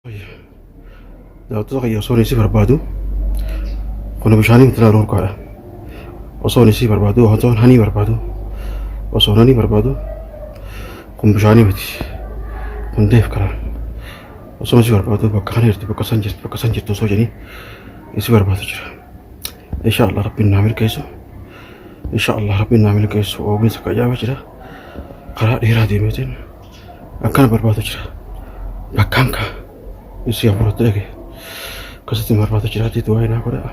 Oh iya, daawwattota kiyya osoo inni si barbaadu kun bishaanii miti ilaaluun kaadha. Osoo inni si barbaadu osoo hani barbaadu osoo hani barbaadu kun bishaanii miti kun deef karaa osoo si barbaadu bakka kana jirti bakka san jirtu osoo jedhanii si barbaadu jira. Inshaallah rabbiin naa milkeessu inshaallah rabbiin naa milkeessu oognis akka ajaa'ibaa jira karaa dheeraa deemeetiin akkana barbaadu jira bakkaan kaa isi hafuuratti dhage akkasitti barbaadu jiraatti du'aa naa godha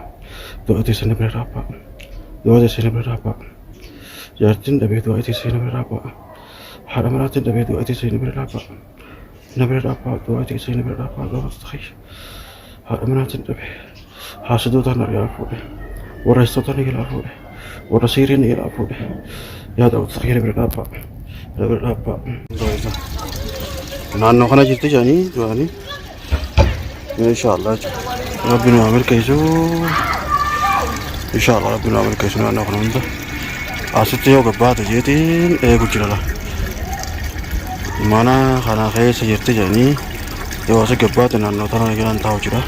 du'aa teessanii bira dhaabbaa du'aa teessanii bira dhaabbaa jaartiin dhabee du'aa teessanii bira dhaabbaa haadha manaatiin dhabee du'aa teessanii bira dhaabbaa na bira dhaabbaa du'aa teessanii bira dhaabbaa gaafas ta'e haadha manaatiin dhabee haasidootaan ari'aa fuudhe warra istootaan ilaa fuudhe warra siiriin ilaa fuudhe yaada ta'e bira dhaabbaa bira dhaabbaa naannoo kana jirti jedhanii du'anii inshaallah rabbiin waa milkeessu inshaallah rabbiin waa milkeessu naannoo kana hunda asitti yoo gabbaatu jeetiin eegu jira mana kana keessa jirti jedhanii yoo asi gabbaatu naannoo tana galan taa'u jira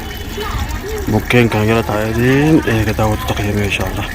mukkeen kana gala taa'eetiin eega daawwatu taqqeeme inshaallah.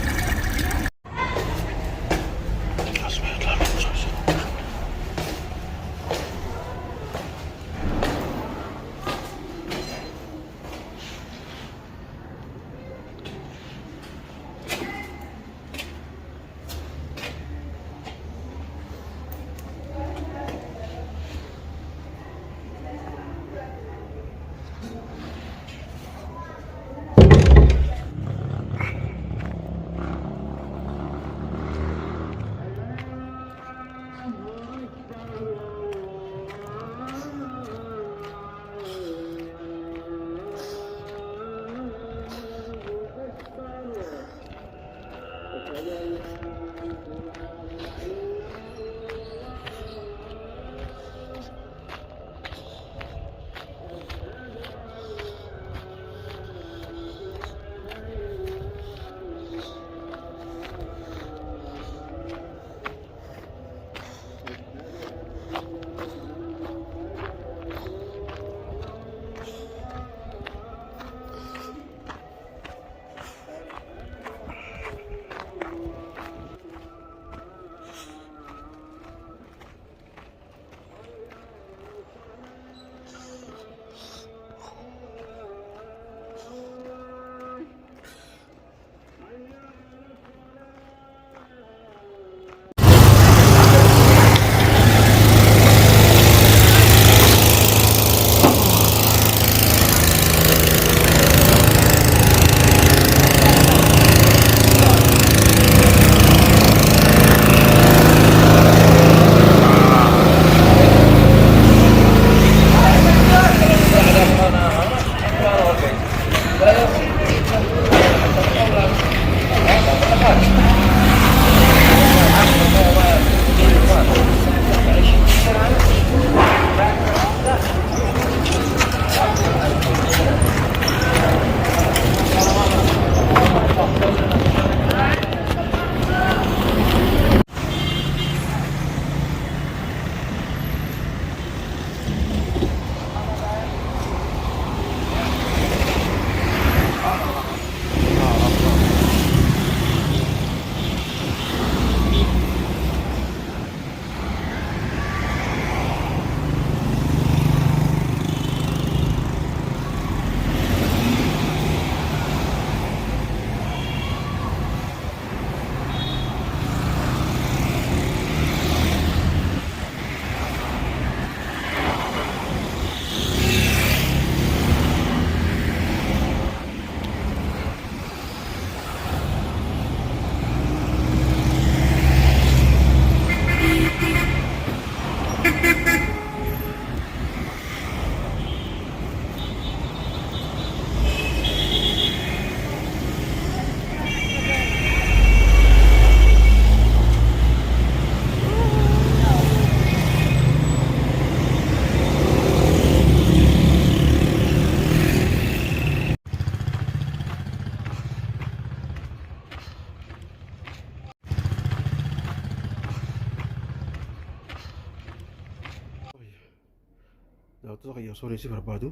Daawwattoota kiyya osoo inni si barbaadu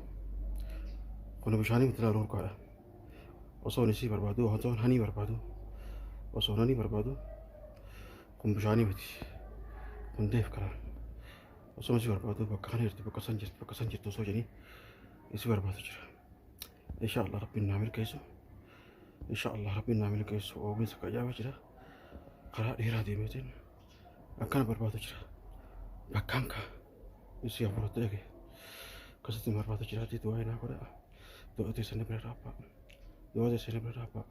Kun bishaanii miti ilaaluun qaadha. Osoon isii barbaadu, osoon hani barbaadu, osoon hani barbaadu. Kun bishaanii miti. Kun deef karaa. Osoon isii barbaadu bakka kana jirtu, bakka san jirtu osoo jedhanii isii barbaadu jira. Inshaallah rabbiin naa milkeessu. Inshaallah rabbiin naa milkeessu. Oomishni akka ajaa'ibaa jira. Karaa dheeraa deemeetiin akkana barbaadu jira. Bakkaan kaa isii hafuuratti dhage. Akkasitti barbaadu jiraatti du'aa naa godha. Du'a teessee na bira dhaabbaa. Du'a teessee na bira dhaabbaa.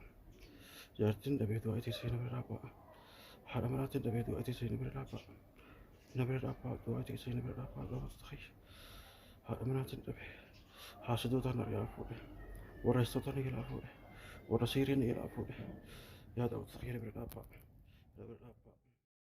Jaartiin dhabee du'a teessee na bira dhaabbaa. Haadha manaatiin dhabee du'a teessee na bira dhaabbaa. Na bira dhaabbaa du'a teessee na bira dhaabbaa. Gaafata ta'e haadha manaatiin dhabee haasidootaan ari'aa fuudhe. Warra histootaan ilaa fuudhe. Warra seeriin ilaa fuudhe. Yaada uffata kee na bira dhaabbaa. Na bira dhaabbaa.